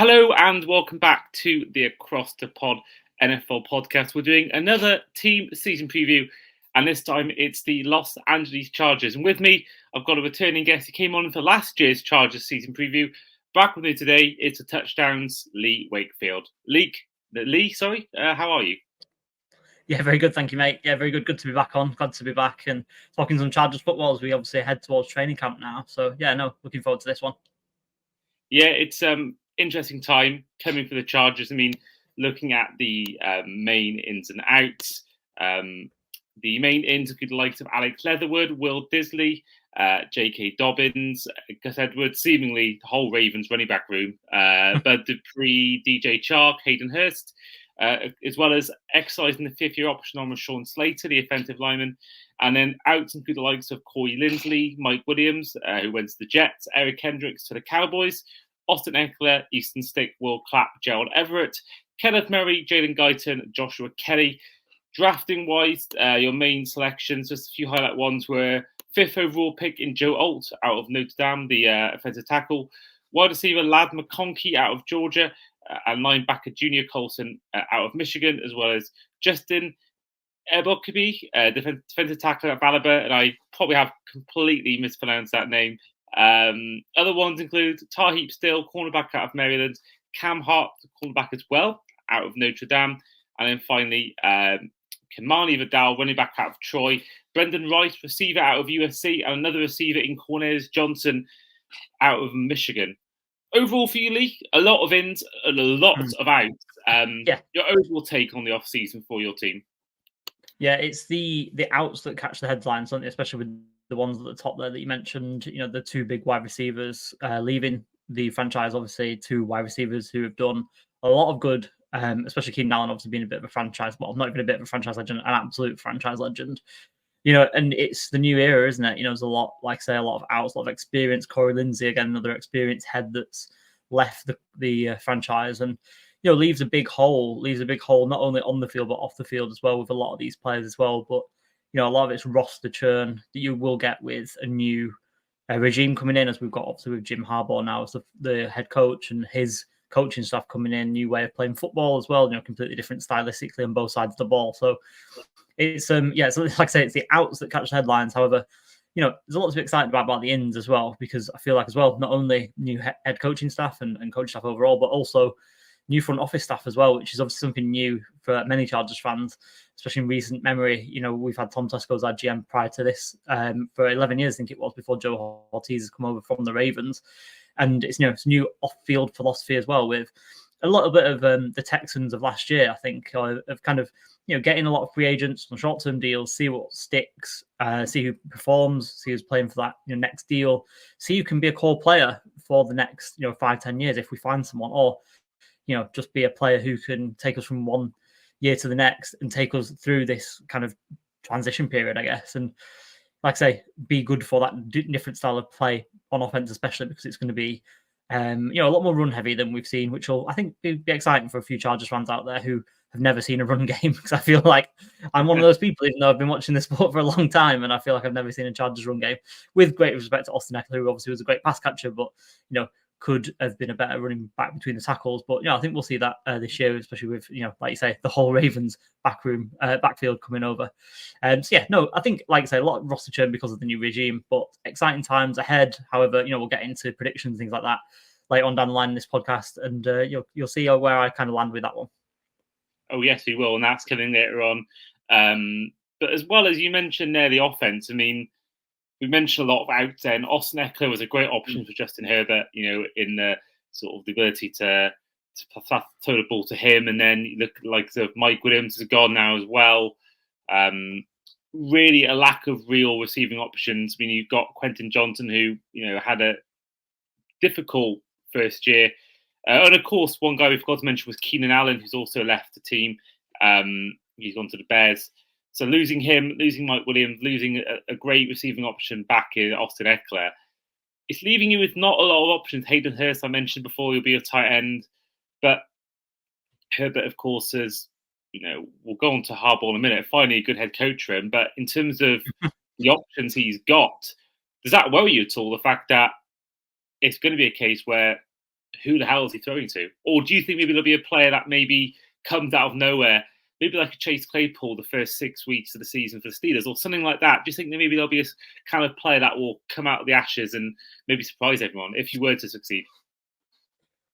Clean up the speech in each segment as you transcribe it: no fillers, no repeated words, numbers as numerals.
Hello and welcome back to the Across the Pod NFL podcast. We're doing another team season preview, and this time it's the Los Angeles Chargers. And with me, I've got a returning guest who came on for last year's Chargers season preview. Back with me today, it's the Touchdowns, Lee Wakefield. Lee, how are you? Yeah, very good. Thank you, mate. Yeah, very good. Good to be back on. Glad to be back and talking some Chargers football as we obviously head towards training camp now. So, yeah, no, looking forward to this one. Yeah, it's interesting time coming for the Chargers. I mean, looking at the main ins and outs, the main ins include the likes of Alex Leatherwood, Will Disley, J.K. Dobbins, Gus Edwards, seemingly the whole Ravens running back room, Bud Dupree, DJ Chark, Hayden Hurst, as well as exercising the fifth-year option on Rashawn Slater, the offensive lineman. And then outs include the likes of Corey Lindsley, Mike Williams, who went to the Jets, Eric Kendricks to the Cowboys, Austin Eckler, Easton Stick, Will Clapp, Gerald Everett, Kenneth Murray, Jalen Guyton, Joshua Kelly. Drafting-wise, your main selections, just a few highlight ones were fifth overall pick in Joe Alt out of Notre Dame, the offensive tackle, wide receiver Lad McConkey out of Georgia, and linebacker Junior Colson out of Michigan, as well as Justin Ebokabi, defensive tackle at Alabama, and I probably have completely mispronounced that name. Other ones include Tahib Still, cornerback out of Maryland, Cam Hart, cornerback as well, out of Notre Dame, and then finally Kimani Vidal, running back out of Troy, Brendan Rice, receiver out of USC, and another receiver in Cornelius Johnson out of Michigan. Overall for you, Lee, a lot of ins and a lot of outs. Your overall take on the off-season for your team? Yeah, it's the outs that catch the headlines, especially with the ones at the top there that you mentioned. You know, the two big wide receivers leaving the franchise. Obviously, two wide receivers who have done a lot of good. Especially Keenan Allen, obviously being a bit of a franchise, well, not even a bit of a franchise legend, an absolute franchise legend. You know, and it's the new era, isn't it? You know, there's a lot, like say, a lot of outs, a lot of experience. Corey Lindsey, again, another experienced head that's left the franchise, and you know, leaves a big hole not only on the field but off the field as well with a lot of these players as well. But you know, a lot of it's roster churn that you will get with a new regime coming in, as we've got obviously with Jim Harbaugh now as the head coach and his coaching staff coming in, new way of playing football as well. You know, completely different stylistically on both sides of the ball. So it's so like I say, it's the outs that catch the headlines. However, you know, there's a lot to be excited about the ins as well, because I feel like as well, not only new head coaching staff and coaching staff overall, but also new front office staff as well, which is obviously something new for many Chargers fans, especially in recent memory. You know, we've had Tom Telesco as our GM prior to this for 11 years, I think it was, before Joe Ortiz has come over from the Ravens. And it's, you know, it's new off-field philosophy as well, with a little bit of the Texans of last year, I think, of kind of, you know, getting a lot of free agents on short-term deals, see what sticks, see who performs, see who's playing for that, you know, next deal, see who can be a core player for the next, you know, 5-10 years if we find someone, or, you know, just be a player who can take us from one year to the next and take us through this kind of transition period, I guess. And like I say, be good for that different style of play on offense, especially because it's going to be, you know, a lot more run heavy than we've seen, which will, I think, be exciting for a few Chargers fans out there who have never seen a run game, because I feel like I'm one of those people, even though I've been watching this sport for a long time, and I feel like I've never seen a Chargers run game, with great respect to Austin Eckler, who obviously was a great pass catcher, but, you know, could have been a better running back between the tackles. But, you know, I think we'll see that this year, especially with, you know, like you say, the whole Ravens backfield coming over. So, yeah, no, I think, like I say, a lot of roster churn because of the new regime, but exciting times ahead. However, you know, we'll get into predictions, things like that later on down the line in this podcast, and you'll see where I kind of land with that one. Oh, yes, we will, and that's coming later on. But as well as you mentioned there, the offense, I mean, we mentioned a lot of outs there, and Austin Eckler was a great option for Justin Herbert, you know, in the sort of the ability to throw the ball to him. And then you look like Mike Williams is gone now as well. Really a lack of real receiving options. I mean, you've got Quentin Johnson, who, you know, had a difficult first year. And of course, one guy we forgot to mention was Keenan Allen, who's also left the team. He's gone to the Bears. So losing him, losing Mike Williams, losing a great receiving option back in Austin Eckler, it's leaving you with not a lot of options. Hayden Hurst, I mentioned before, he'll be a tight end. But Herbert, of course, has, you know, we'll go on to Harbaugh in a minute, finally a good head coach for him. But in terms of the options he's got, does that worry you at all? The fact that it's going to be a case where who the hell is he throwing to? Or do you think maybe there'll be a player that maybe comes out of nowhere, maybe like a Chase Claypool the first 6 weeks of the season for the Steelers or something like that? Do you think that maybe there'll be a kind of player that will come out of the ashes and maybe surprise everyone if you were to succeed?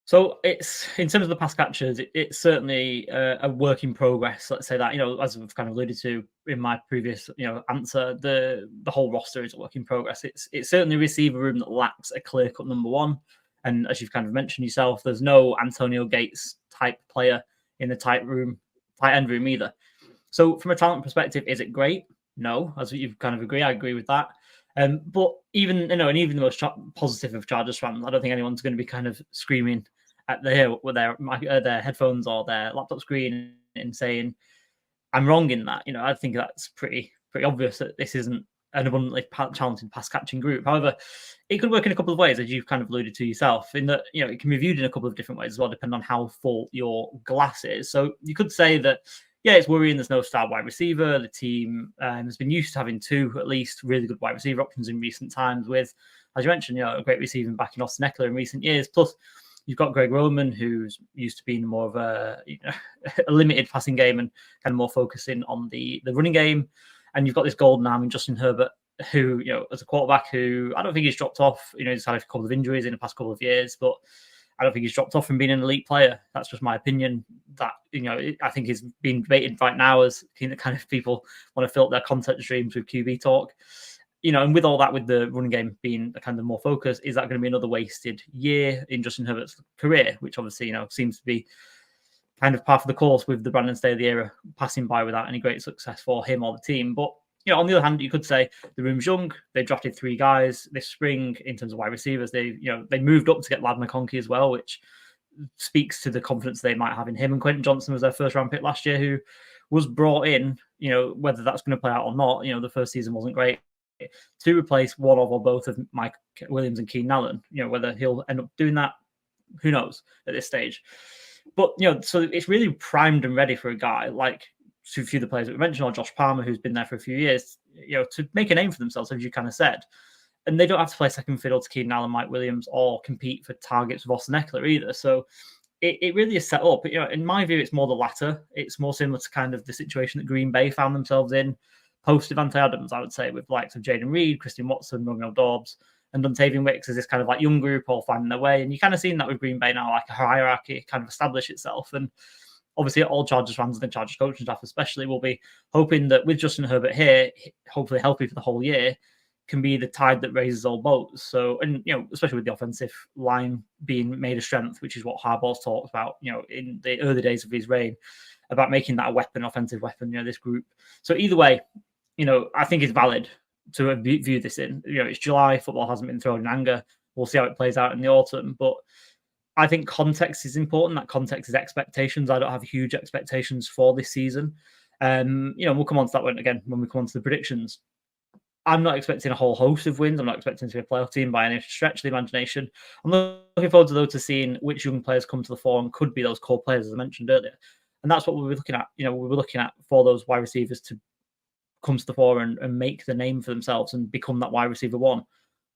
So it's, in terms of the pass catchers, it's certainly a work in progress. Let's say that, as I've kind of alluded to in my previous, answer, the whole roster is a work in progress. It's certainly a receiver room that lacks a clear cut number one, and as you've kind of mentioned yourself, there's no Antonio Gates type player in the tight end room either. So from a talent perspective, is it great? No, as you've kind of agree, I agree with that. But even and even the most positive of Chargers fans, I don't think anyone's going to be kind of screaming at their headphones or their laptop screen and saying, "I'm wrong in that." I think that's pretty obvious that this isn't an abundantly talented pass catching group. However, it could work in a couple of ways, as you've kind of alluded to yourself, in that it can be viewed in a couple of different ways as well, depending on how full your glass is. So you could say that, yeah, it's worrying there's no star wide receiver. The team has been used to having two, at least, really good wide receiver options in recent times with, as you mentioned, a great receiving back in Austin Eckler in recent years. Plus, you've got Greg Roman, who's used to being more of a limited passing game and kind of more focusing on the running game. And you've got this golden arm in Justin Herbert, who, as a quarterback, who I don't think he's dropped off. He's had a couple of injuries in the past couple of years, but I don't think he's dropped off from being an elite player. That's just my opinion. That, I think is being debated right now as kind of people want to fill up their content streams with QB talk. And with all that, with the running game being a kind of more focus, is that going to be another wasted year in Justin Herbert's career, which obviously, seems to be kind of par for the course with the Brandon Staley era passing by without any great success for him or the team. But on the other hand, you could say the room's young. They drafted 3 guys this spring in terms of wide receivers. They moved up to get Lad McConkey as well, which speaks to the confidence they might have in him. And Quentin Johnson was their first round pick last year, who was brought in, whether that's going to play out or not. The first season wasn't great, to replace one of or both of Mike Williams and Keenan Allen. Whether he'll end up doing that, who knows at this stage. But, so it's really primed and ready for a guy like a few of the players that we mentioned, or Josh Palmer, who's been there for a few years, to make a name for themselves, as you kind of said. And they don't have to play second fiddle to Keenan Allen, Mike Williams, or compete for targets with Austin Eckler either. So it really is set up. In my view, it's more the latter. It's more similar to kind of the situation that Green Bay found themselves in post Devontae Adams, I would say, with likes of Jaden Reed, Christian Watson, Romeo Doubs, and Dontavian Wicks as this kind of like young group all finding their way. And you kind of seen that with Green Bay now, like a hierarchy kind of establish itself. And obviously all Chargers fans and the Chargers coaching staff especially will be hoping that with Justin Herbert here, hopefully healthy for the whole year, can be the tide that raises all boats. So, and especially with the offensive line being made a strength, which is what Harbaugh's talked about, in the early days of his reign, about making that a weapon, offensive weapon, this group. So either way, I think it's valid to view this in. It's July, football hasn't been thrown in anger. We'll see how it plays out in the autumn. But I think context is important. That context is expectations. I don't have huge expectations for this season. We'll come on to that one again when we come on to the predictions. I'm not expecting a whole host of wins. I'm not expecting to be a playoff team by any stretch of the imagination. I'm looking forward to seeing which young players come to the fore and could be those core players, as I mentioned earlier. And that's what we'll be looking at. We were looking at for those wide receivers to come to the fore and make the name for themselves and become that wide receiver one.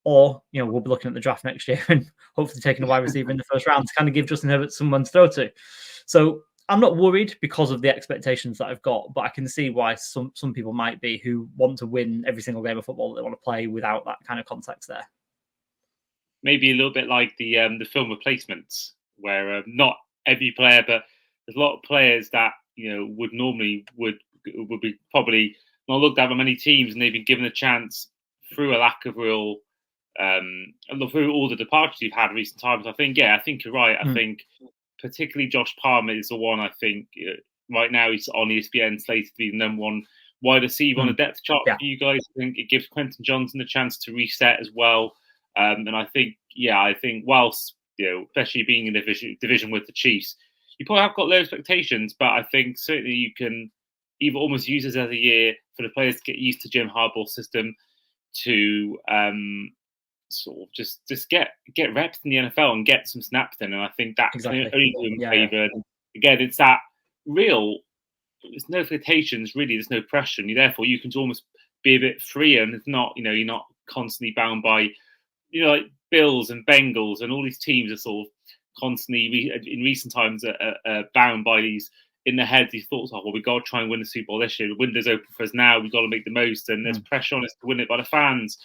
Or, we'll be looking at the draft next year and hopefully taking a wide receiver in the first round to kind of give Justin Herbert someone to throw to. So I'm not worried because of the expectations that I've got, but I can see why some people might be who want to win every single game of football that they want to play without that kind of context there. Maybe a little bit like the film Replacements, where not every player, but there's a lot of players that would normally would be probably not looked at by many teams, and they've been given a chance through a lack of real through all the departures you've had in recent times. I think you're right. I think particularly Josh Palmer is the one. I think right now he's on ESPN slated to be the number one wide receiver on the depth chart for you guys. I think it gives Quentin Johnson a chance to reset as well. And I think whilst especially being in the division with the Chiefs, you probably have got low expectations, but I think certainly you can either almost use this as a year for the players to get used to Jim Harbaugh's system, to sort of just get reps in the NFL and get some snaps in. And I think that can only do them a favour. Again, it's that real, there's no expectations, really, there's no pressure. And therefore, you can almost be a bit freer, and it's not, you're not constantly bound by, like Bills and Bengals and all these teams are sort of constantly in recent times are bound by these in their head, these thoughts of, well, we've got to try and win the Super Bowl this year. The window's open for us now. We've got to make the most, and there's pressure on us to win it by the fans.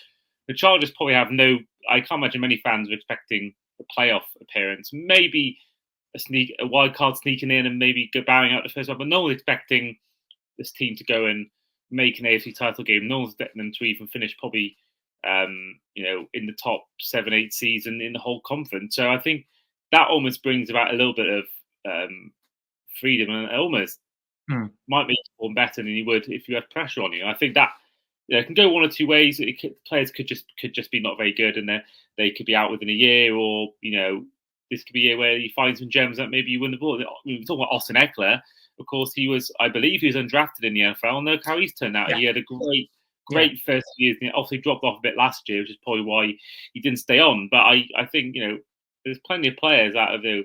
The Chargers probably have I can't imagine many fans are expecting a playoff appearance. Maybe a wild card sneaking in and maybe bowing out the first one, but no one's expecting this team to go and make an AFC title game. No one's expecting them to even finish probably, in the top 7-8 seeds in the whole conference. So I think that almost brings about a little bit of freedom, and almost might make you perform better than you would if you had pressure on you. I think that it can go one or two ways. Players could just be not very good, and they could be out within a year, or this could be a year where you find some gems that maybe you win the ball. We're talking about Austin Eckler. Of course, I believe he was undrafted in the NFL. And look how he's turned out. Yeah. He had a great first few years. Obviously dropped off a bit last year, which is probably why he didn't stay on. But I think there's plenty of players out of the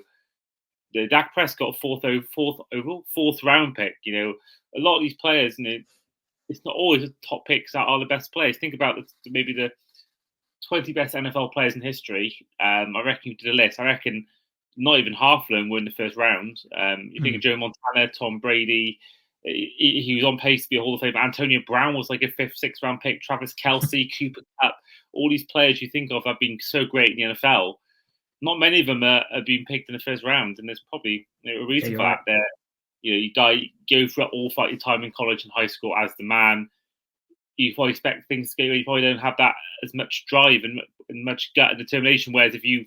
Dak Prescott fourth round pick. A lot of these players, it's not always the top picks that are the best players. Think about maybe the 20 best NFL players in history. I reckon you did a list. I reckon not even half of them were in the first round. You think of Joe Montana, Tom Brady. He was on pace to be a Hall of Famer. Antonio Brown was like a 5th, 6th round pick. Travis Kelce, Cooper Kupp. All these players you think of have been so great in the NFL. Not many of them are being picked in the first round, and there's probably a reason for that. There, you go through all throughout your time in college and high school as the man. You probably expect things to go. You probably don't have that as much drive and much gut and determination. Whereas if you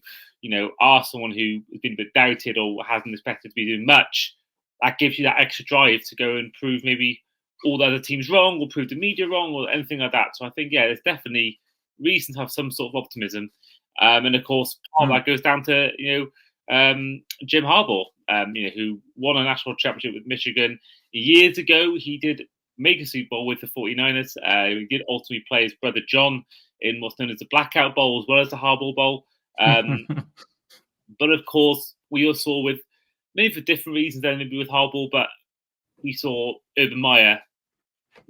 are someone who has been a bit doubted or hasn't expected to be doing much, that gives you that extra drive to go and prove maybe all the other teams wrong, or prove the media wrong, or anything like that. So I think there's definitely reason to have some sort of optimism. And of course, part of that goes down to Jim Harbaugh, who won a national championship with Michigan years ago. He did make a Super Bowl with the 49ers. He did ultimately play his brother John in what's known as the Blackout Bowl as well as the Harbaugh Bowl. But of course, we also saw, with maybe for different reasons than maybe with Harbaugh, but we saw Urban Meyer,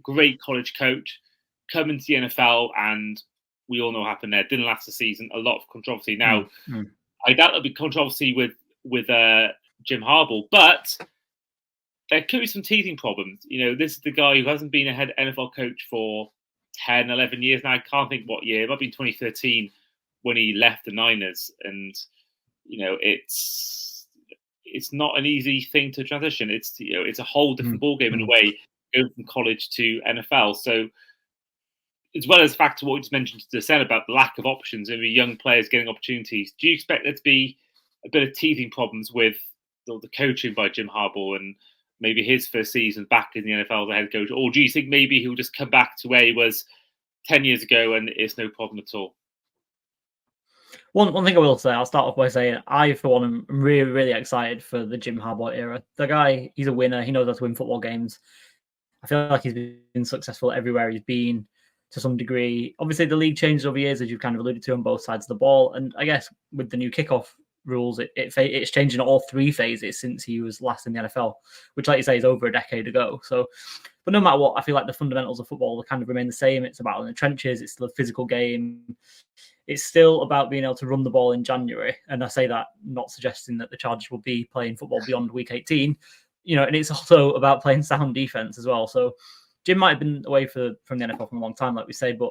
great college coach, come into the NFL, and we all know what happened there. Didn't last the season. A lot of controversy. Now, I doubt there'll be controversy with Jim Harbaugh, but there could be some teething problems. This is the guy who hasn't been a head NFL coach for 10, 11 years now. I can't think what year. It might have been 2013 when he left the Niners. And, it's not an easy thing to transition. It's a whole different ballgame in a way, going from college to NFL. So, as well as the fact of what you just mentioned to Sen about the lack of options and young players getting opportunities, do you expect there to be a bit of teething problems with the coaching by Jim Harbaugh and maybe his first season back in the NFL as a head coach? Or do you think maybe he'll just come back to where he was 10 years ago and it's no problem at all? One thing I will say, I'll start off by saying, I, for one, am really, really excited for the Jim Harbaugh era. The guy, he's a winner. He knows how to win football games. I feel like he's been successful everywhere he's been to some degree. Obviously, the league changed over years, as you've kind of alluded to, on both sides of the ball. And I guess with the new kickoff rules, it's changed in all 3 phases since he was last in the NFL, which, like you say, is over a decade ago. So, but no matter what, I feel like the fundamentals of football kind of remain the same. It's about in the trenches. It's still a physical game. It's still about being able to run the ball in January. And I say that not suggesting that the Chargers will be playing football beyond week 18, and it's also about playing sound defense as well. So Jim might have been away from the NFL for a long time, like we say, but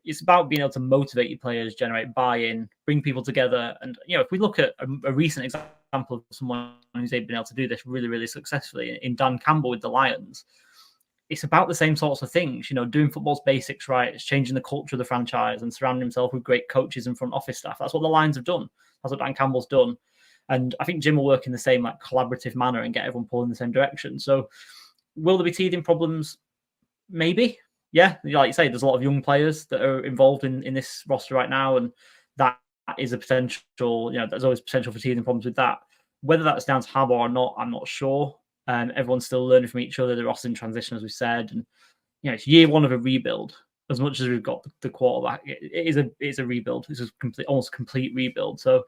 it's about being able to motivate your players, generate buy-in, bring people together. And, if we look at a recent example of someone who's been able to do this really, really successfully in Dan Campbell with the Lions, it's about the same sorts of things, doing football's basics right. It's changing the culture of the franchise and surrounding himself with great coaches and front office staff. That's what the Lions have done. That's what Dan Campbell's done. And I think Jim will work in the same collaborative manner and get everyone pulling in the same direction. So will there be teething problems? Maybe. Yeah. Like you say, there's a lot of young players that are involved in this roster right now. And that is a potential, there's always potential for teething problems with that. Whether that's down to Harbaugh or not, I'm not sure. Everyone's still learning from each other. The roster in transition, as we said, and it's year one of a rebuild. As much as we've got the quarterback, it's a rebuild. It's almost complete rebuild. So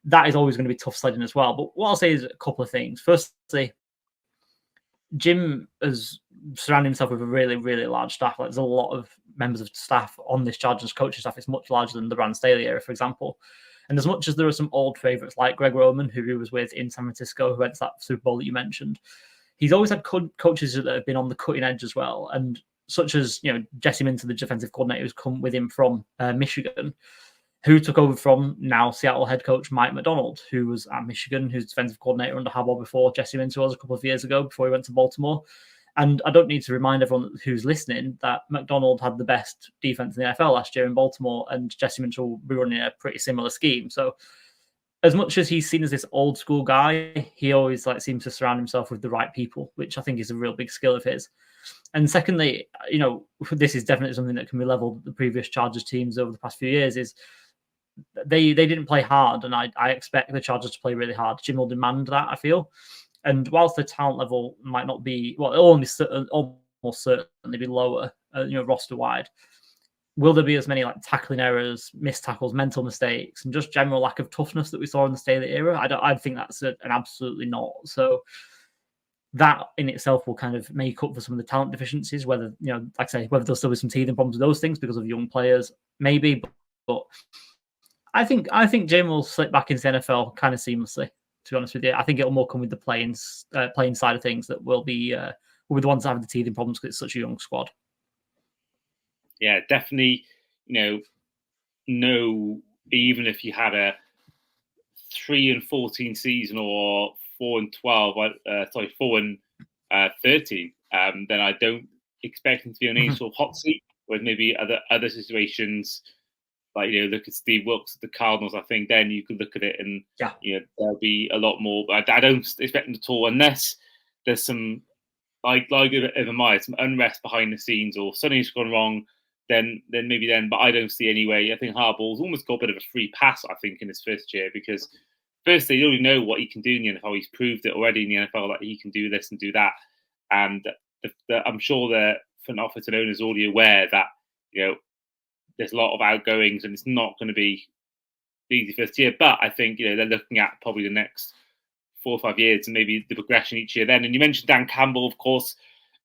that is always going to be tough sledding as well. But what I'll say is a couple of things. Firstly, Jim has surrounded himself with a really, really large staff. There's a lot of members of staff on this Chargers coaching staff. It's much larger than the Brand Staley era, for example. And as much as there are some old favourites like Greg Roman, who he was with in San Francisco, who went to that Super Bowl that you mentioned, he's always had coaches that have been on the cutting edge as well. And such as, Jesse Minter, the defensive coordinator who's come with him from Michigan, who took over from now Seattle head coach Mike Macdonald, who was at Michigan, who's defensive coordinator under Harbaugh before Jesse Minter was a couple of years ago, before he went to Baltimore. And I don't need to remind everyone who's listening that Macdonald had the best defense in the NFL last year in Baltimore, and Jesse Minter will be running a pretty similar scheme. So as much as he's seen as this old school guy, he always seems to surround himself with the right people, which I think is a real big skill of his. And secondly, this is definitely something that can be leveled at the previous Chargers teams over the past few years, is they didn't play hard, and I expect the Chargers to play really hard. Jim will demand that, I feel. And whilst the talent level might not be, well, it'll almost certainly be lower, roster-wide, will there be as many tackling errors, missed tackles, mental mistakes, and just general lack of toughness that we saw in the Staley era? I think that's an absolutely not. So that in itself will kind of make up for some of the talent deficiencies, whether, like I say, whether there'll still be some teething problems with those things because of young players, maybe. But I think Jim will slip back into the NFL kind of seamlessly, to be honest with you. I think it'll more come with the playing side of things that will be the ones that have the teething problems because it's such a young squad. Yeah, definitely. No, even if you had a 3-14 season or 4-12, 4-13, then I don't expect him to be on any sort of hot seat. With maybe other situations, look at Steve Wilkes at the Cardinals. I think then you could look at it and there'll be a lot more. But I don't expect them at all, unless there's some like some unrest behind the scenes or something's gone wrong. Then maybe then. But I don't see any way. I think Harbaugh's almost got a bit of a free pass, I think, in his first year, because firstly, you already know what he can do in the NFL. He's proved it already in the NFL that he can do this and do that. And I'm sure the front office and owners are already aware that there's a lot of outgoings and it's not going to be easy first year. But I think they're looking at probably the next 4 or 5 years and maybe the progression each year. Then, and you mentioned Dan Campbell, of course.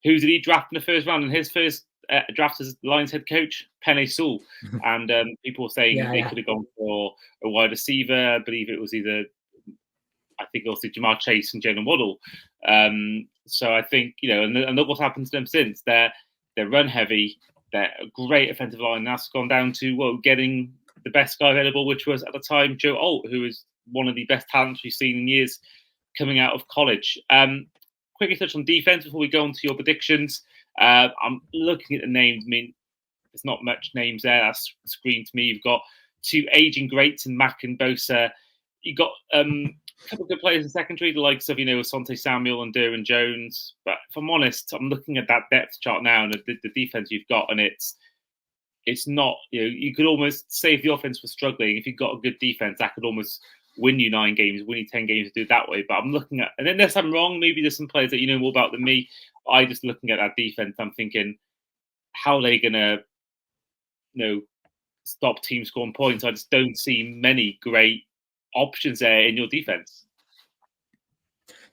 Who did he draft in the first round? In his first draft as Lions head coach, Penei Sewell. And people were saying they could have gone for a wide receiver. I believe it was I think also Jamar Chase and Jalen Waddle. So I think, and look what's happened to them since. They're run heavy. They're a great offensive line. That's gone down to getting the best guy available, which was at the time Joe Alt, who is one of the best talents we've seen in years coming out of college. Quickly touch on defense before we go on to your predictions. I'm looking at the names. I mean, there's not much names there. That's screamed to me. You've got 2 aging greats in Mack and Bosa. You've got a couple of good players in secondary, the likes of, Asante Samuel and Derwin Jones. But if I'm honest, I'm looking at that depth chart now and the defense you've got, and it's not, you could almost say if the offense was struggling, if you've got a good defense, that could almost win you 9 games, win you 10 games to do it that way. But I'm looking at, and unless I'm wrong, maybe there's some players that you know more about than me. I just looking at that defense, I'm thinking, how are they going to, stop teams scoring points? I just don't see many great options there in your defense.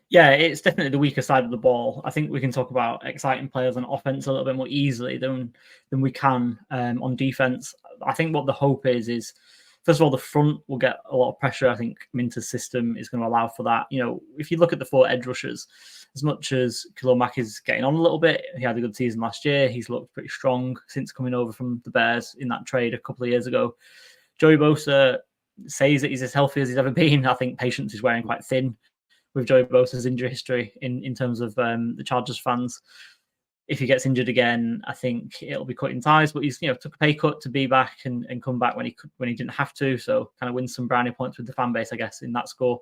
Yeah, it's definitely the weaker side of the ball. I think we can talk about exciting players on offense a little bit more easily than we can on defense. I think what the hope is first of all, the front will get a lot of pressure. I think Minter's system is going to allow for that. If you look at the 4 edge rushers, as much as Khalil Mack is getting on a little bit, he had a good season last year. He's looked pretty strong since coming over from the Bears in that trade a couple of years ago. Joey Bosa says that he's as healthy as he's ever been. I think patience is wearing quite thin with Joey Bosa's injury history in terms of the Chargers fans. If he gets injured again, I think it'll be cutting ties. But he's took a pay cut to be back and come back when he didn't have to. So kind of win some brownie points with the fan base, I guess, in that score.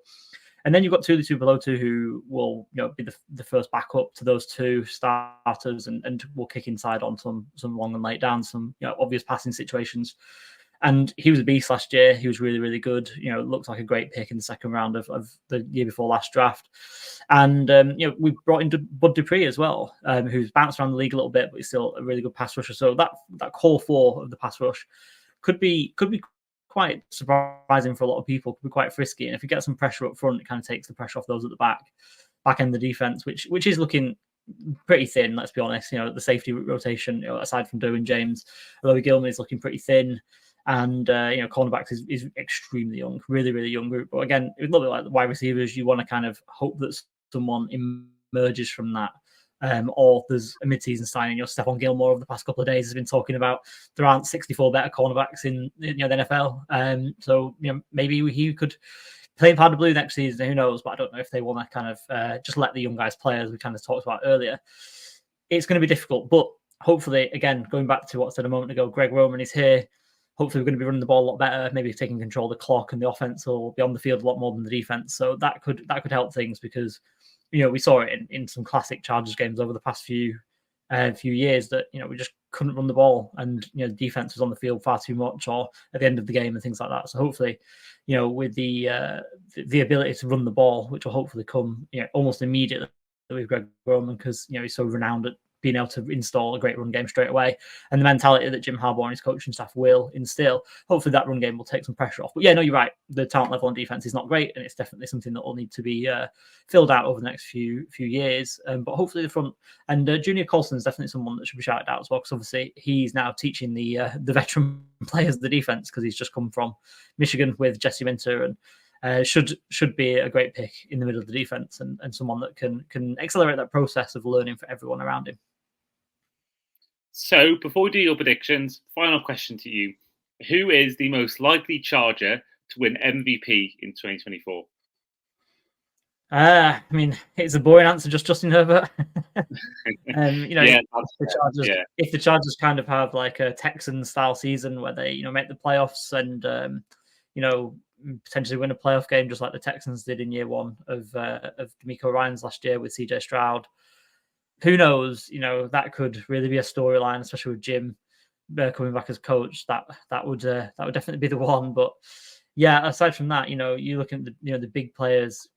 And then you've got Tuli Tuipulotu, who will be the first backup to those 2 starters and will kick inside on some long and late downs, some obvious passing situations. And he was a beast last year. He was really, really good. Looks like a great pick in the second round of the year before last draft. And, we brought in Bud Dupree as well, who's bounced around the league a little bit, but he's still a really good pass rusher. So that core 4 of the pass rush could be quite surprising for a lot of people, could be quite frisky. And if you get some pressure up front, it kind of takes the pressure off those at the back end of the defense, which is looking pretty thin, let's be honest. The safety rotation, aside from Derwin James, although Gilman is looking pretty thin. And cornerbacks is extremely young, really, really young group. But again, it's a little bit like the wide receivers. You want to kind of hope that someone emerges from that. Or there's a mid-season signing. Stephon Gilmore over the past couple of days has been talking about there aren't 64 better cornerbacks in the NFL. So maybe he could play in powder blue next season. Who knows? But I don't know if they want to kind of just let the young guys play, as we kind of talked about earlier. It's going to be difficult, but hopefully, again, going back to what I said a moment ago, Greg Roman is here. Hopefully, we're going to be running the ball a lot better, maybe taking control of the clock, and the offense will be on the field a lot more than the defense. So that could help things, because we saw it in some classic Chargers games over the past few years that we just couldn't run the ball, and the defense was on the field far too much, or at the end of the game and things like that. So hopefully, with the ability to run the ball, which will hopefully come almost immediately with Greg Roman, because he's so renowned at being able to install a great run game straight away, and the mentality that Jim Harbaugh and his coaching staff will instill. Hopefully that run game will take some pressure off. But no, you're right. The talent level on defense is not great, and it's definitely something that will need to be filled out over the next few years. But hopefully the front, and Junior Colson is definitely someone that should be shouted out as well, because obviously he's now teaching the veteran players the defense, because he's just come from Michigan with Jesse Minter, and should be a great pick in the middle of the defense, and someone that can accelerate that process of learning for everyone around him. So before we do your predictions, final question to you. Who is the most likely Charger to win MVP in 2024? I mean, it's a boring answer, just Justin Herbert. Yeah, if the Chargers kind of have like a Texans-style season where they make the playoffs and potentially win a playoff game, just like the Texans did in year one of D'Amico Ryans last year with CJ Stroud. Who knows? That could really be a storyline, especially with Jim coming back as coach. That would definitely be the one. But yeah, aside from that, you look at the big players.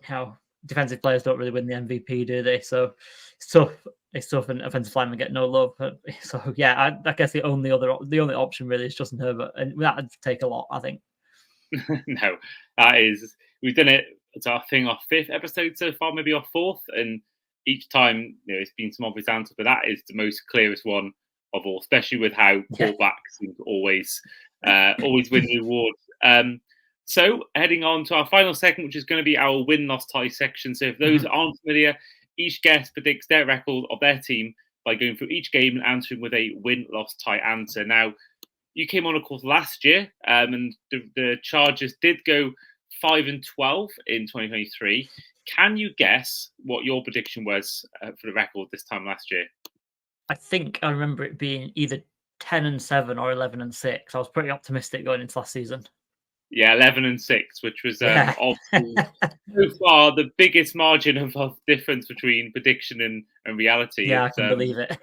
How defensive players don't really win the MVP, do they? So it's tough, and offensive linemen get no love. So yeah, I guess the only option really is Justin Herbert, and that would take a lot, I think. No, we've done it. It's our 5th episode so far, maybe our 4th, and each time it's been some obvious answer, but that is the most clearest one of all, especially with how quarterbacks seem to always win the award. So heading on to our final segment, which is going to be our win-loss tie section. So if those aren't familiar, each guest predicts their record of their team by going through each game and answering with a win-loss tie answer. Now, you came on, of course, last year, and the Chargers did go 5-12 in 2023. Can you guess what your prediction was for the record this time last year? I think I remember it being either 10-7 or 11-6. I was pretty optimistic going into last season. Yeah, 11-6, which was obviously so far the biggest margin of difference between prediction and reality. Yeah, I can believe it.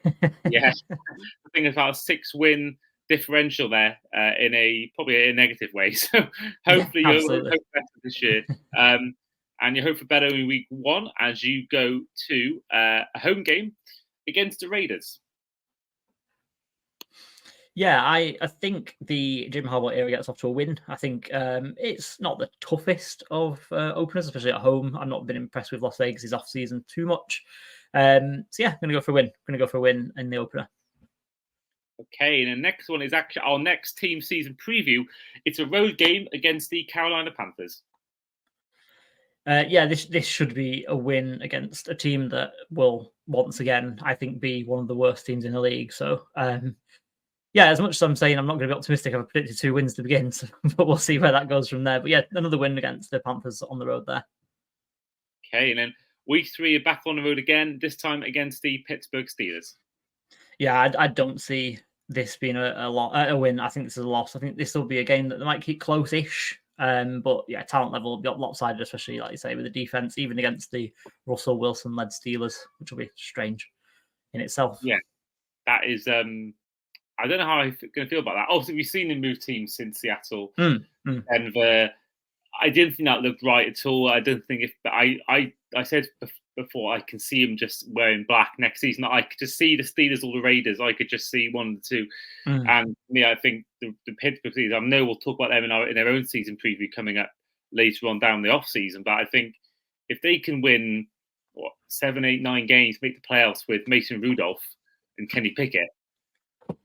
Yeah, I think it's about a 6-win differential there in probably a negative way. So hopefully you'll hope better this year. And you hope for better in week 1 as you go to a home game against the Raiders. Yeah, I think the Jim Harbaugh era gets off to a win. I think it's not the toughest of openers, especially at home. I've not been impressed with Las Vegas' off-season too much. So yeah, I'm going to go for a win. I'm going to go for a win in the opener. Okay, and the next one is actually our next team season preview. It's a road game against the Carolina Panthers. Yeah, this should be a win against a team that will once again, I think, be one of the worst teams in the league. So yeah, as much as I'm saying I'm not going to be optimistic, I've predicted 2 wins to begin, but we'll see where that goes from there. But yeah, another win against the Panthers on the road there. Okay, and then week 3, back on the road again, this time against the Pittsburgh Steelers. Yeah, I don't see this being a win. I think this is a loss. I think this will be a game that they might keep close-ish. But yeah, talent level will be lopsided, especially like you say with the defense, even against the Russell Wilson-led Steelers, which will be strange in itself. Yeah, that is. I don't know how I'm going to feel about that. Obviously, we've seen him move teams since Seattle, Denver. I didn't think that looked right at all. I don't think I said before I can see him just wearing black next season. I could just see the Steelers or the Raiders. I could just see one of the two. And yeah, I think the Pittsburgh Steelers, I know we'll talk about them in their own season preview coming up later on down the off season. But I think if they can win 7, 8, 9 games, make the playoffs with Mason Rudolph and Kenny Pickett,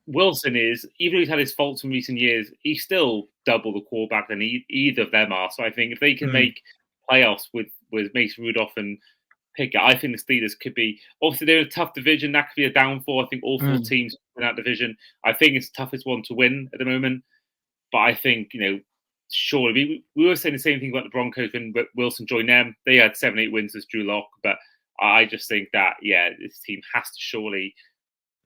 Wilson is, even though he's had his faults in recent years, he's still double the quarterback than either of them are. So I think if they can make playoffs with Mason Rudolph and Pickett, I think the Steelers could be, obviously they're in a tough division. That could be a downfall. I think all four teams in that division. I think it's the toughest one to win at the moment. But I think, surely, we were saying the same thing about the Broncos when Wilson joined them. They had 7-8 wins as Drew Lock. But I just think that, this team has to surely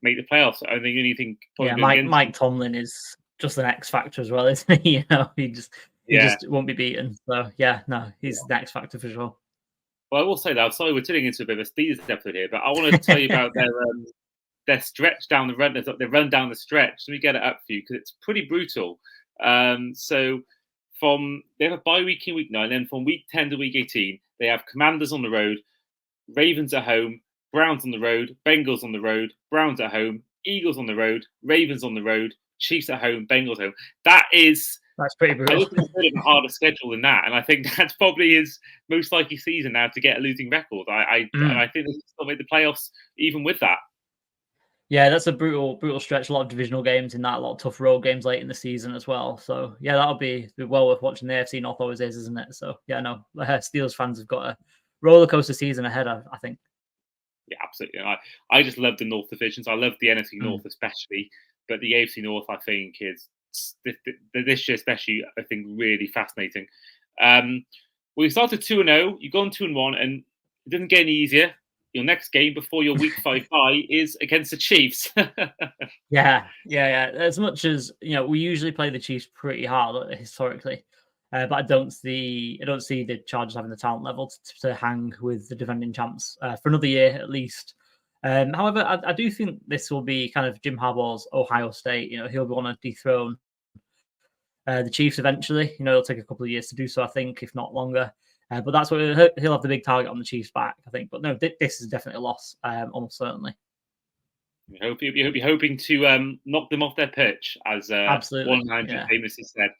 make the playoffs. I think anything. Mike Tomlin is just an X factor as well, isn't he? He just won't be beaten. So he's the X factor for sure. Well, I will say that. I'm sorry, we're turning into a bit of a Steelers episode here, but I want to tell you about their stretch down the run. They run down the stretch. Let me get it up for you because it's pretty brutal. So they have a bye week in week 9, then from week 10 to week 18, they have Commanders on the road, Ravens at home, Browns on the road, Bengals on the road, Browns at home, Eagles on the road, Ravens on the road, Chiefs at home, Bengals at home. That's pretty brutal. I look at a bit of a harder schedule than that, and I think that's probably his most likely season now to get a losing record. I think they can still make the playoffs even with that. Yeah, that's a brutal stretch. A lot of divisional games in that, a lot of tough road games late in the season as well. So that'll be well worth watching. The AFC North always is, isn't it? So Steelers fans have got a roller coaster season ahead, I think. Yeah, absolutely. I just love the North divisions. I love the NFC North especially, but the AFC North I think is this year especially I think really fascinating. We started 2-0. You've gone 2-1, and it didn't get any easier. Your next game before your week 5 bye is against the Chiefs. Yeah. As much as we usually play the Chiefs pretty hard historically, but I don't see the Chargers having the talent level to hang with the defending champs for another year at least. However, I do think this will be kind of Jim Harbaugh's Ohio State. He'll want to dethrone the Chiefs eventually. It'll take a couple of years to do so, I think, if not longer. But that's what he'll have the big target on the Chiefs' back, I think. But no, this is definitely a loss, almost certainly. I hope you'll be hoping to knock them off their perch, as one man famously said.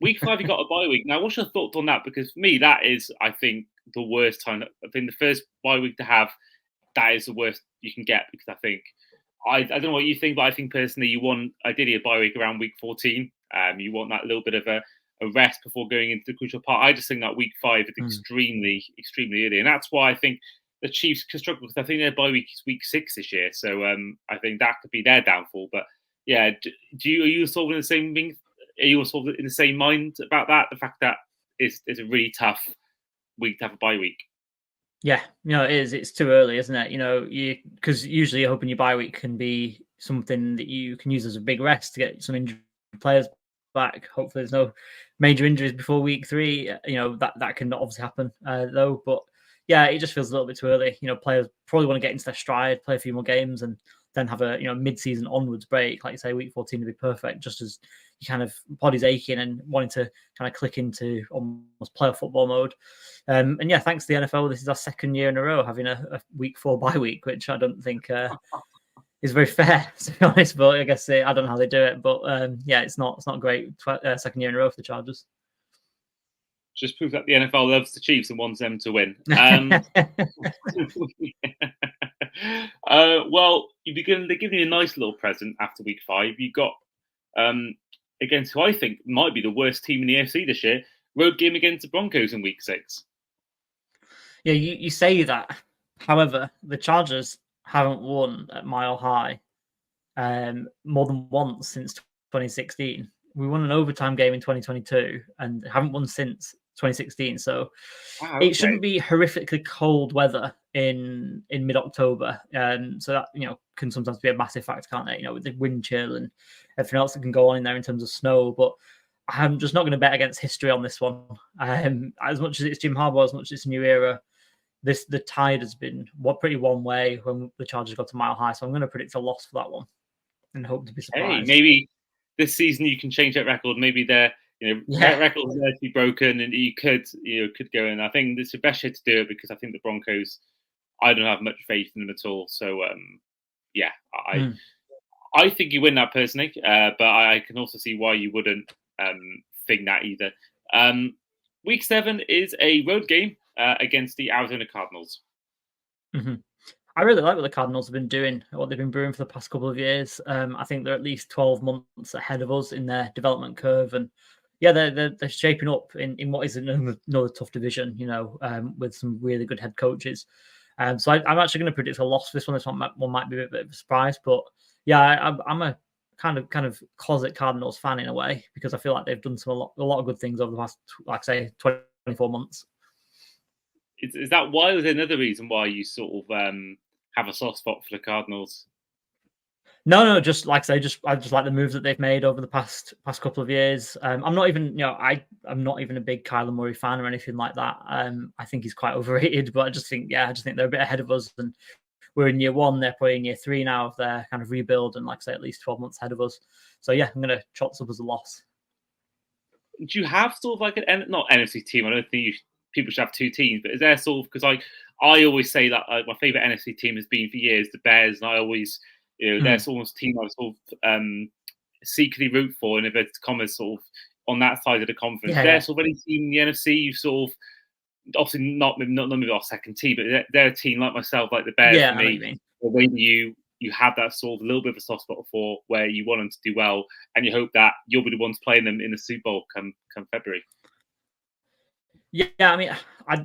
Week 5, you got a bye week. Now, what's your thoughts on that? Because for me, that is, I think, the worst time. I think the first bye week to have, that is the worst you can get. Because I think, I don't know what you think, but I think personally, you want ideally a bye week around week 14. You want that little bit of a rest before going into the crucial part. I just think that week 5 is extremely early, and that's why I think the Chiefs could struggle, because I think their bye week is week 6 this year. So I think that could be their downfall. But yeah, are you sort of in the same thing? Are you sort of in the same mind about that? The fact that it's a really tough week to have a bye week. Yeah, it is. It's too early, isn't it? Because usually you're hoping your bye week can be something that you can use as a big rest to get some injured players back. Hopefully there's no major injuries before week 3. That can obviously happen though. But yeah, it just feels a little bit too early. Players probably want to get into their stride, play a few more games, and then have a mid-season onwards break. Like you say, week 14 to be perfect, just as you kind of body's aching and wanting to kind of click into almost playoff football mode. And yeah, thanks to the NFL, this is our second year in a row having a week 4 bye week, which I don't think is very fair, to be honest. But I guess I don't know how they do it. But it's not great. Second year in a row for the Chargers. Just proves that the NFL loves the Chiefs and wants them to win. Well, they're giving you a nice little present after week 5. You got against who I think might be the worst team in the AFC this year, road game against the Broncos in week 6. Yeah, you say that. However, the Chargers haven't won at Mile High more than once since 2016. We won an overtime game in 2022 and haven't won since 2016. So It shouldn't be horrifically cold weather in mid-October. So that can sometimes be a massive factor, can't it? With the wind chill and everything else that can go on in there in terms of snow. But I'm just not going to bet against history on this one. As much as it's Jim Harbaugh, as much as it's a new era, the tide has been pretty one way when the Chargers got to Mile High. So I'm going to predict a loss for that one and hope to be surprised. Hey, maybe this season you can change that record. Maybe that record is there to be broken, and you could go in. I think it's the best year to do it, because I think the Broncos, I don't have much faith in them at all. So I think you win that personally, but I can also see why you wouldn't think that either. Week 7 is a road game against the Arizona Cardinals. Mm-hmm. I really like what the Cardinals have been doing, what they've been brewing for the past couple of years. I think they're at least 12 months ahead of us in their development curve, and yeah, they're shaping up in what is another tough division, with some really good head coaches. So I'm actually going to predict a loss for this one. This one might be a bit of a surprise, but yeah, I'm a kind of closet Cardinals fan in a way, because I feel like they've done a lot of good things over the past, like I say, 24 months. Is that why? Is there another reason why you sort of have a soft spot for the Cardinals? No, just like I say, I just like the moves that they've made over the past couple of years. I'm not even, I'm not even a big Kyler Murray fan or anything like that. I think he's quite overrated, but I just think they're a bit ahead of us, and we're in year one. They're probably in year three now of their kind of rebuild, and like I say, at least 12 months ahead of us. So yeah, I'm going to chalk this up as a loss. Do you have sort of like not NFC team? I don't think people should have two teams, but is there sort of, because I always say that my favorite NFC team has been for years the Bears, and I always they're sort of team I sort of secretly root for, in inverted commas, sort of on that side of the conference. Yeah, they're sort of any team in the NFC you sort of, obviously not maybe our second team, but they're a team like myself, like the Bears for me. The way that you have that sort of a little bit of a soft spot for, where you want them to do well, and you hope that you'll be the ones playing them in the Super Bowl come February. Yeah, I mean,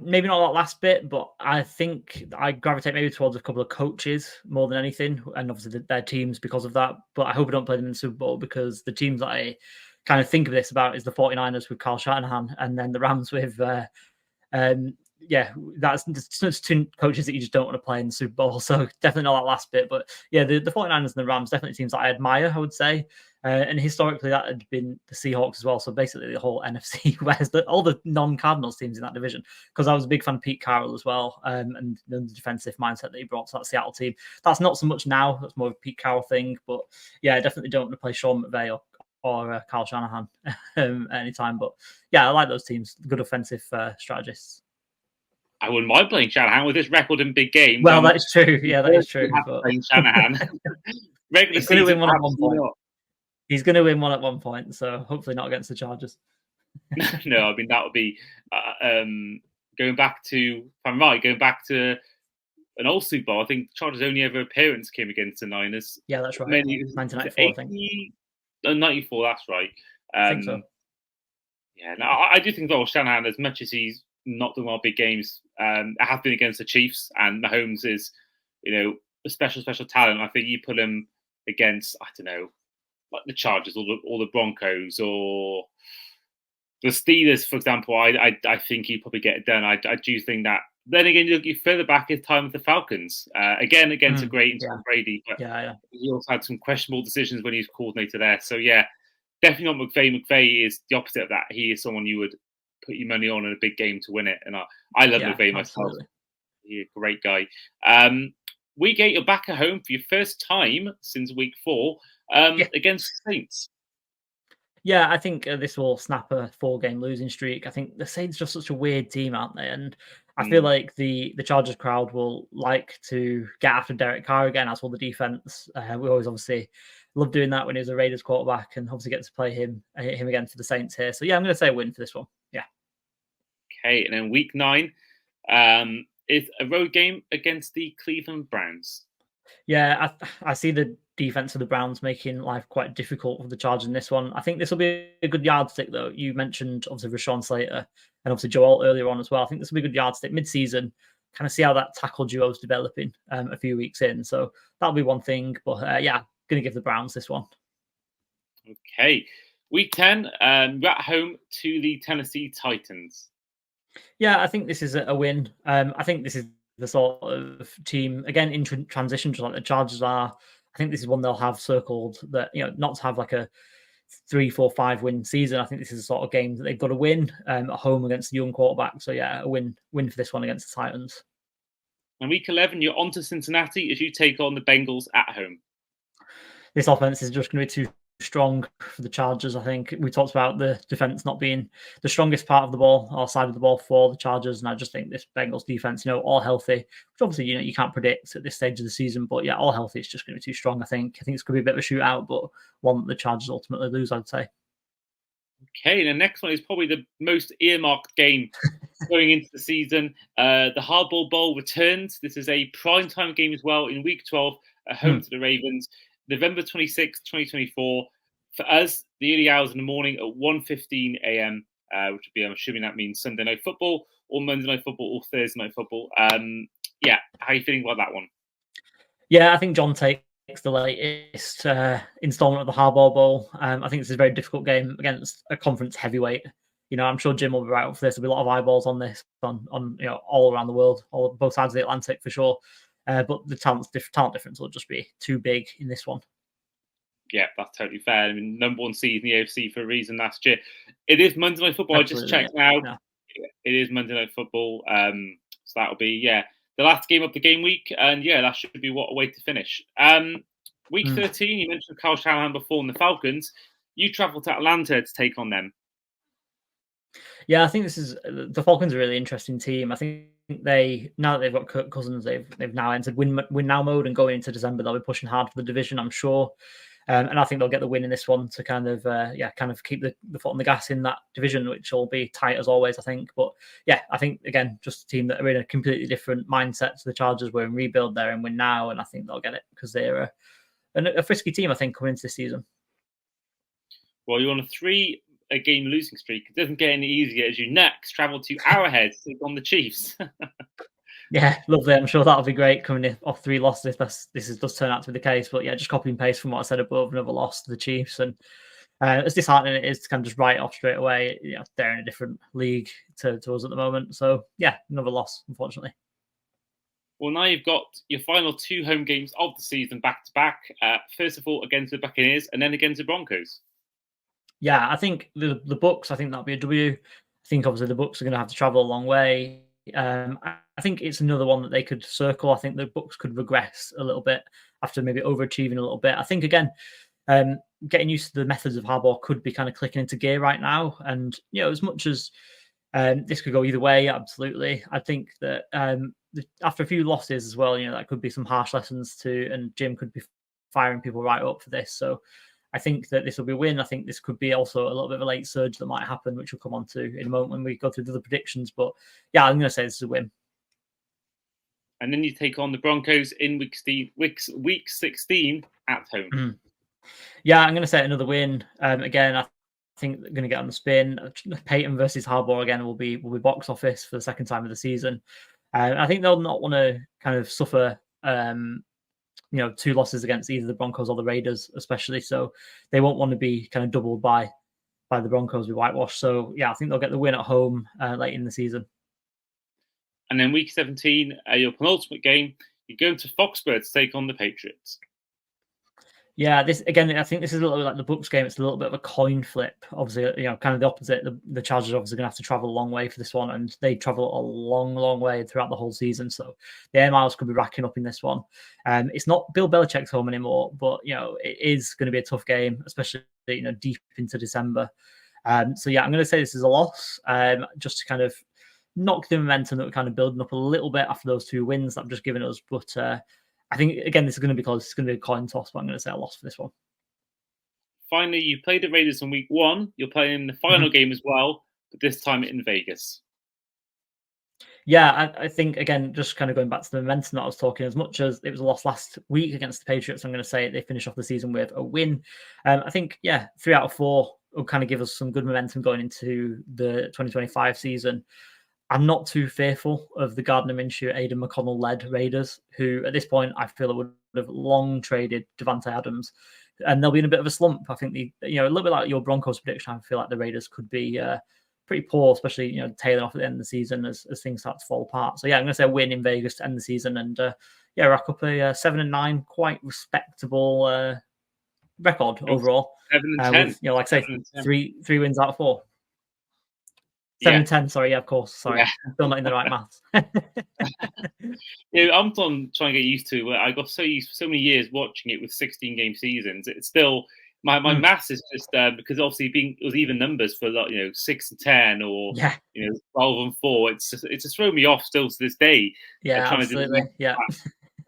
maybe not that last bit, but I think I gravitate maybe towards a couple of coaches more than anything, and obviously their teams because of that. But I hope I don't play them in the Super Bowl, because the teams that I kind of think of this about is the 49ers with Kyle Shanahan, and then the Rams with that's two coaches that you just don't want to play in the Super Bowl. So definitely not that last bit. But yeah, the 49ers and the Rams definitely teams that I admire, I would say. And historically, that had been the Seahawks as well. So basically, the whole NFC West, all the non-Cardinals teams in that division. Because I was a big fan of Pete Carroll as well, and the defensive mindset that he brought to that Seattle team. That's not so much now. That's more of a Pete Carroll thing. But yeah, I definitely don't want to play Sean McVay or Kyle Shanahan anytime. But yeah, I like those teams. Good offensive strategists. I wouldn't mind playing Shanahan with his record in big games. Well, that is true. Yeah, that is true. Playing Shanahan. Regular season, win one at one point. Not. He's going to win one at one point, so hopefully not against the Chargers. No, I mean, that would be going back to, if I'm right, going back to an old Super Bowl. I think Chargers' only ever appearance came against the Niners. Yeah, that's right. 1994, I think. 94, that's right. I think so. Yeah, no, I do think, though, Shanahan, as much as he's not doing well big games, it has been against the Chiefs, and Mahomes is, a special talent. I think you put him against, I don't know, like the Chargers or the Broncos or the Steelers, for example. I think he'd probably get it done. I do think that. Then again, you further back his time with the Falcons, again against a great Tom Brady, but he also had some questionable decisions when he was coordinator there. So yeah, definitely not McVay. McVay is the opposite of that. He is someone you would put your money on in a big game to win it, and I love McVay myself. He's a great guy. Week 8, you're back at home for your first time since week 4 against the Saints. Yeah, I think this will snap a 4-game losing streak. I think the Saints are just such a weird team, aren't they? And I feel like the Chargers crowd will like to get after Derek Carr again, as will the defense. We always obviously love doing that when he was a Raiders quarterback, and obviously get to play him again for the Saints here. So yeah, I'm going to say a win for this one. Yeah. Okay, and then week 9 is a road game against the Cleveland Browns. Yeah, I see the defense of the Browns making life quite difficult for the Chargers in this one. I think this will be a good yardstick, though. You mentioned obviously Rashawn Slater and obviously Joel earlier on as well. I think this will be a good yardstick mid-season. Kind of see how that tackle duo is developing a few weeks in. So that'll be one thing. But yeah, going to give the Browns this one. Okay, week 10, we're at home to the Tennessee Titans. Yeah, I think this is a win. I think this is the sort of team, again, in transition, just like the Chargers are. I think this is one they'll have circled, that, not to have like a 3, 4, 5 win season. I think this is the sort of game that they've got to win at home against the young quarterback. So yeah, a win for this one against the Titans. And week 11, you're on to Cincinnati as you take on the Bengals at home. This offense is just going to be too strong for the Chargers. I think we talked about the defense not being the strongest part of the ball or side of the ball for the Chargers, and I just think this Bengals defense, all healthy, which obviously you can't predict at this stage of the season, but yeah, all healthy, it's just going to be too strong. I think it's going to be a bit of a shootout, but one that the Chargers ultimately lose, I'd say. Okay, the next one is probably the most earmarked game going into the season. The Harbaugh Bowl returns. This is a primetime game as well in Week 12 at home to the Ravens. November 26th, 2024. For us, the early hours in the morning at 1:15 a.m., which would be, I'm assuming that means Sunday Night Football or Monday Night Football or Thursday Night Football. Yeah, how are you feeling about that one? Yeah, I think John takes the latest installment of the Harbaugh Bowl. I think this is a very difficult game against a conference heavyweight. I'm sure Jim will be right up for this. There'll be a lot of eyeballs on this, on all around the world, both sides of the Atlantic for sure. But the talent difference will just be too big in this one. Yeah, that's totally fair. I mean, number one seed in the AFC for a reason last year. It is Monday Night Football. Absolutely, I just checked now. Yeah. It is Monday Night Football. So that'll be, the last game of the game week. And that should be what a way to finish. Week 13, you mentioned Kyle Shanahan before and the Falcons. You travel to Atlanta to take on them. Yeah, I think the Falcons are a really interesting team. I think now that they've got Kirk Cousins, they've now entered win now mode, and going into December they'll be pushing hard for the division, I'm sure. And I think they'll get the win in this one to kind of keep the foot on the gas in that division, which will be tight as always, I think. But I think again, just a team that are in a completely different mindset to the Chargers. We're in rebuild there and win now, and I think they'll get it because they're a frisky team, I think, coming into this season. Well, you're on a 3-game losing streak. It doesn't get any easier as you next travel to Arrowhead to take on the Chiefs. Yeah, lovely. I'm sure that'll be great coming off 3 losses. This does turn out to be the case. But just copy and paste from what I said above, another loss to the Chiefs. And as disheartening it is to kind of just write it off straight away, they're in a different league to us at the moment. So, another loss, unfortunately. Well, now you've got your final 2 home games of the season back to back. First of all, against the Buccaneers and then against the Broncos. Yeah, I think the Bucs, I think that'll be a W. I think obviously the Bucs are going to have to travel a long way. I think it's another one that they could circle. I think the Bucs could regress a little bit after maybe overachieving a little bit. I think, again, getting used to the methods of Harbaugh could be kind of clicking into gear right now. And, as much as this could go either way, absolutely. I think that after a few losses as well, that could be some harsh lessons too. And Jim could be firing people right up for this. So I think that this will be a win. I think this could be also a little bit of a late surge that might happen, which we'll come on to in a moment when we go through the other predictions. But I'm going to say this is a win. And then you take on the Broncos in week 16 at home. Mm-hmm. Yeah, I'm going to say another win. Again, I think they're going to get on the spin. Peyton versus Harbaugh again will be box office for the second time of the season. I think they'll not want to kind of suffer 2 losses against either the Broncos or the Raiders, especially. So they won't want to be kind of doubled by the Broncos with whitewash. So I think they'll get the win at home late in the season. And then week 17, your penultimate game, you're going to Foxborough to take on the Patriots. Yeah, this again, I think this is a little bit like the Bucs game. It's a little bit of a coin flip. Obviously, kind of the opposite. The Chargers are obviously going to have to travel a long way for this one, and they travel a long, long way throughout the whole season. So the air miles could be racking up in this one. It's not Bill Belichick's home anymore, but it is going to be a tough game, especially deep into December. So I'm going to say this is a loss, just to kind of knock the momentum that we're kind of building up a little bit after those 2 wins that I've just given us. But I think, again, this is going to be close. It's going to be a coin toss, but I'm going to say a loss for this one. Finally, you played the Raiders in week 1. You're playing the final game as well, but this time in Vegas. Yeah, I think, again, just kind of going back to the momentum that I was talking, as much as it was a loss last week against the Patriots, I'm going to say they finish off the season with a win. I think, 3 out of 4 will kind of give us some good momentum going into the 2025 season. I'm not too fearful of the Gardner Minshew, Aidan McConnell-led Raiders, who at this point I feel would have long traded Devontae Adams, and they'll be in a bit of a slump. I think a little bit like your Broncos prediction. I feel like the Raiders could be pretty poor, especially tailing off at the end of the season as things start to fall apart. So I'm going to say a win in Vegas to end the season, and rack up a 7-9, quite respectable record overall. 7-10, with, like I say, 3 wins out of 4. 7-10, sorry, of course. Sorry, I'm still not in the right maths. I'm trying to get used to. I got so used for so many years watching it with 16-game seasons. It's still my maths is just because obviously it was even numbers for 6-10 or 12-4. It's just thrown me off still to this day. Yeah, absolutely. Yeah.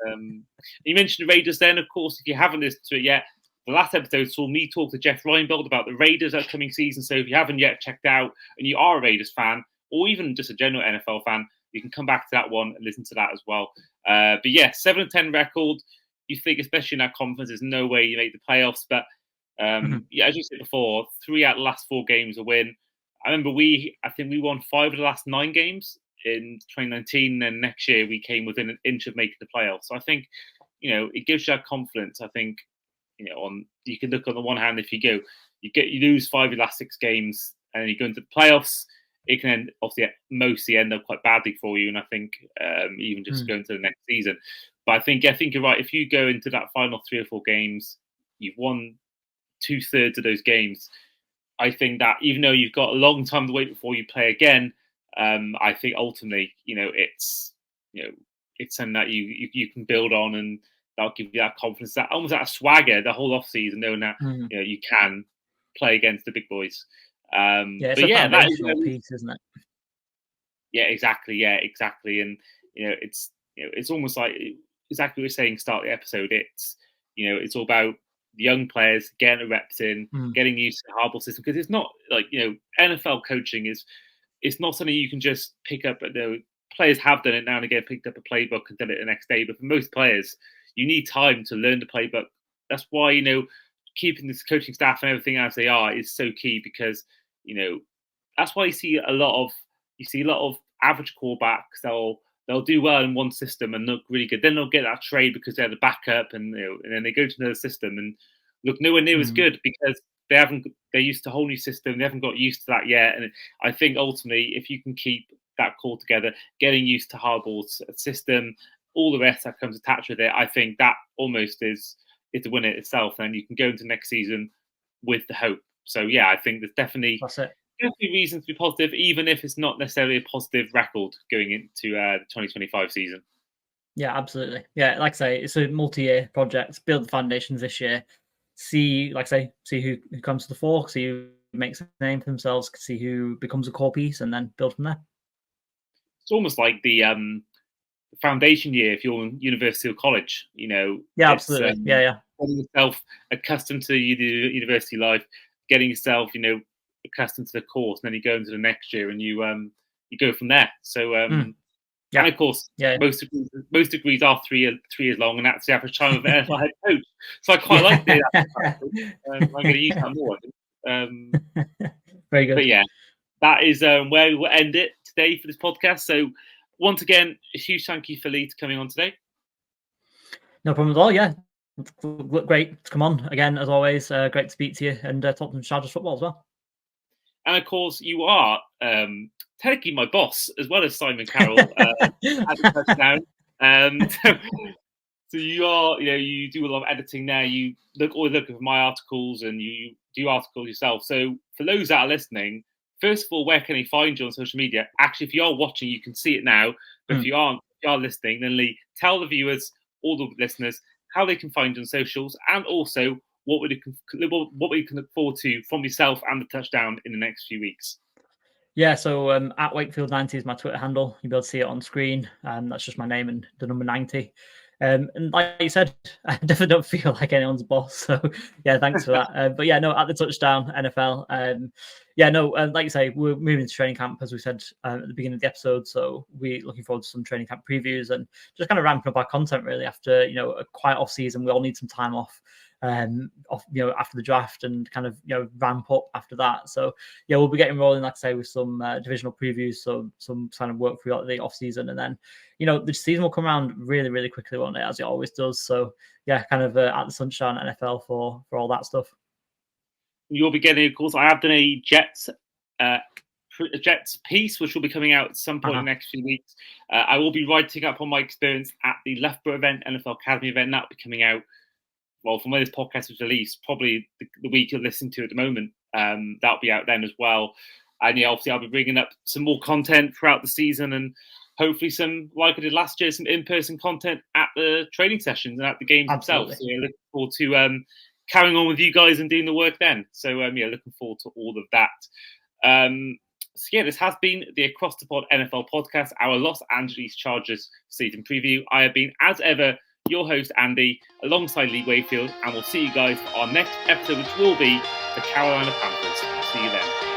You mentioned the Raiders. Then, of course, if you haven't listened to it yet, the last episode saw me talk to Jeff Reinbold about the Raiders' upcoming season. So if you haven't yet checked out and you are a Raiders fan, or even just a general NFL fan, you can come back to that one and listen to that as well. But yeah, 7-10 record. You think, especially in that conference, there's no way you make the playoffs. But yeah, as you said before, 3 out of the last 4 games a win. I remember I think we won 5 of the last 9 games in 2019. And next year we came within an inch of making the playoffs. So I think, it gives you that confidence. I think, you can look on the one hand, if you lose 5 of the last 6 games and you go into the playoffs, it can obviously mostly end up quite badly for you. And I think even just going to the next season. But I think you're right. If you go into that final 3 or 4 games, you've won 2/3 of those games. I think that even though you've got a long time to wait before you play again, I think ultimately, it's something that you can build on, and that'll give you that confidence, that almost that swagger the whole off season, knowing that you can play against the big boys. It's a foundational piece, isn't it? Yeah, exactly. And it's almost like exactly what you're saying. Start the episode. It's all about the young players getting the reps in, getting used to the Harbaugh system, because it's not like NFL coaching it's not something you can just pick up. Players have done it now and again, picked up a playbook and done it the next day. But for most players, you need time to learn the playbook. That's why keeping this coaching staff and everything as they are is so key, because that's why you see a lot of average quarterbacks. They'll do well in one system and look really good. Then they'll get that trade because they're the backup, and then they go to another system and look nowhere near as good, because they're used to a whole new system. They haven't got used to that yet. And I think ultimately, if you can keep that core together, getting used to Harbaugh's system, all the rest that comes attached with it, I think that almost is the win itself. And you can go into next season with the hope. So yeah, I think there's definitely reasons to be positive, even if it's not necessarily a positive record going into the 2025 season. Yeah, absolutely. Yeah, like I say, it's a multi-year project. Build the foundations this year. See who comes to the fore, see who makes a name for themselves, see who becomes a core piece, and then build from there. It's almost like the foundation year if you're in university or college. Yeah, absolutely. Yeah. Getting yourself accustomed to university life, getting yourself, accustomed to the course, and then you go into the next year and you go from there. So and of course, most degrees are 3 years long, and that's the average time of an NFL head coach. So I quite like that. I'm going to use that more. Very good. But yeah, that is where we will end it today for this podcast. So once again, a huge thank you for Lee coming on today. No problem at all. Yeah, great to come on again as always. Great to speak to you and talk some Chargers football as well. And of course, you are technically my boss as well as Simon Carroll at the touchdown. So you are, you do a lot of editing there. You always look at my articles and you do articles yourself. So for those that are listening, first of all, where can they find you on social media? Actually, if you are watching, you can see it now. But if you are listening, then Lee, tell the viewers, all the listeners, how they can find you on socials, and also what we can look forward to from yourself and the touchdown in the next few weeks. Yeah, so at Wakefield 90 is my Twitter handle. You'll be able to see it on screen. That's just my name and the number 90. And like you said, I definitely don't feel like anyone's boss. So yeah, thanks for that. But yeah, no, at the touchdown NFL. Like you say, we're moving to training camp, as we said at the beginning of the episode. So we're looking forward to some training camp previews and just kind of ramping up our content really after a quiet off season. We all need some time off. After the draft and kind of ramp up after that. So yeah, we'll be getting rolling, like I say, with some divisional previews, so some kind of work throughout the off season, and then the season will come around really, really quickly, won't it? As it always does. So yeah, kind of at the Sunshine NFL for all that stuff. You'll be getting, of course, I have done a Jets piece, which will be coming out at some point in the next few weeks. I will be writing up on my experience at the Loughborough event, NFL Academy event. That'll be coming out, well, from when this podcast was released, probably the week you're listening to at the moment. That'll be out then as well. And yeah, obviously I'll be bringing up some more content throughout the season, and hopefully some, like I did last year, some in-person content at the training sessions and at the games themselves. So yeah, looking forward to carrying on with you guys and doing the work then. So looking forward to all of that. So yeah, this has been the Across the Pod NFL podcast, our Los Angeles Chargers season preview. I have been, as ever, your host, Andy, alongside Lee Wakefield, and we'll see you guys for our next episode, which will be the Carolina Panthers. See you then.